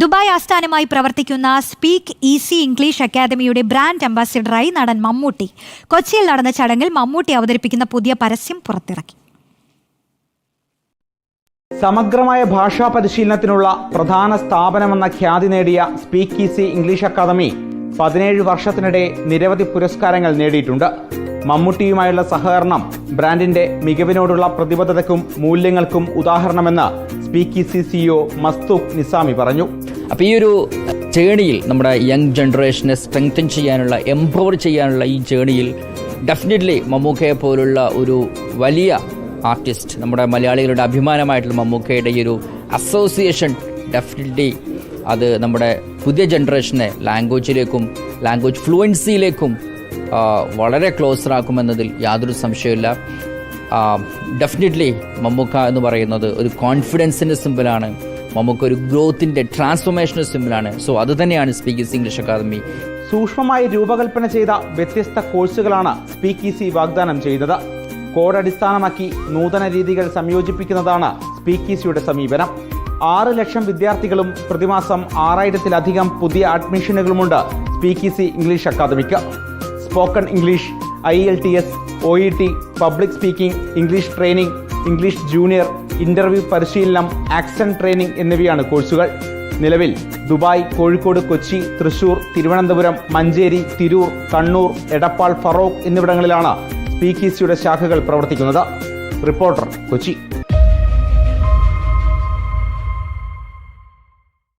Dubai ആസ്ഥാനമായി പ്രവർത്തിക്കുന്ന speak Easy English അക്കാദമിയുടെ ബ്രാൻഡ് അംബാസിഡറായി നടൻ മമ്മൂട്ടി കൊച്ചിയിൽ നടന്ന ചടങ്ങിൽ മമ്മൂട്ടി അവതരിപ്പിക്കുന്ന പുതിയ പരസ്യം പുറത്തിറക്കി. സമഗ്രമായ ഭാഷാ പരിശീലനത്തിനുള്ള പ്രധാന സ്ഥാപനമെന്ന ഖ്യാതി നേടിയ സ്പീക്ക് ഈസി ഇംഗ്ലീഷ് അക്കാദമി 17 വർഷത്തിനിടെ നിരവധി പുരസ്കാരങ്ങൾ നേടിയിട്ടുണ്ട്. മമ്മൂട്ടിയുമായുള്ള സഹകരണം ബ്രാൻഡിന്റെ മികവിനോടുള്ള പ്രതിബദ്ധതയ്ക്കും മൂല്യങ്ങൾക്കും ഉദാഹരണമെന്ന് സ്പീക്ക് ഈസി സിഇഒ മസ്തൂഖ് നിസാമി പറഞ്ഞു. അപ്പോൾ ഈ ഒരു ജേണിയിൽ നമ്മുടെ യങ് ജനറേഷനെ സ്ട്രെങ്തൻ ചെയ്യാനുള്ള, എംപവർ ചെയ്യാനുള്ള ഈ ജേണിയിൽ ഡെഫിനറ്റ്ലി മമ്മൂക്കയെ പോലുള്ള ഒരു വലിയ ആർട്ടിസ്റ്റ്, നമ്മുടെ മലയാളികളുടെ അഭിമാനമായിട്ടുള്ള മമ്മൂക്കയുടെ ഈ ഒരു അസോസിയേഷൻ ഡെഫിനറ്റ്ലി അത് നമ്മുടെ പുതിയ ജനറേഷനെ ലാംഗ്വേജ് ഫ്ലുവൻസിയിലേക്കും വളരെ ക്ലോസറാക്കുമെന്നതിൽ യാതൊരു സംശയമില്ല. ഡെഫിനറ്റ്ലി മമ്മൂക്ക എന്ന് പറയുന്നത് ഒരു കോൺഫിഡൻസിൻ്റെ സിമ്പിളാണ്. മമ്മൂക്ക ഒരു ഗ്രോത്തിൻ്റെ, ട്രാൻസ്ഫോർമേഷൻ്റെ സിമ്പിളാണ്. സോ അത് തന്നെയാണ് സ്പീക്ക് ഈസി ഇംഗ്ലീഷ് അക്കാദമി. സൂക്ഷ്മമായി രൂപകൽപ്പന ചെയ്ത വ്യത്യസ്ത കോഴ്സുകളാണ് സ്പീക്ക് ഈസി വാഗ്ദാനം ചെയ്തത്. കോഡ് അടിസ്ഥാനമാക്കി നൂതന രീതികൾ സംയോജിപ്പിക്കുന്നതാണ് സ്പീക്ക് ഈസിയുടെ സമീപനം. 6 ലക്ഷം വിദ്യാർത്ഥികളും പ്രതിമാസം 6000-ലധികം പുതിയ അഡ്മിഷനുകളുമുണ്ട് സ്പീക്ക് ഈസി ഇംഗ്ലീഷ് അക്കാദമിക്ക്. Spoken English, IELTS, OET, public speaking, English training, English junior, interview പരിശീലനം, ആക്സന്റ് ട്രെയിനിംഗ് എന്നിവയാണ് കോഴ്സുകൾ. നിലവിൽ ദുബായ്, കോഴിക്കോട്, കൊച്ചി, തൃശൂർ, തിരുവനന്തപുരം, മഞ്ചേരി, തിരൂർ, കണ്ണൂർ, എടപ്പാൾ, ഫറോക്ക് എന്നിവിടങ്ങളിലാണ് സ്പീക്ക് ഈസിയുടെ ശാഖകൾ പ്രവർത്തിക്കുന്നത്. റിപ്പോർട്ടർ, കൊച്ചി.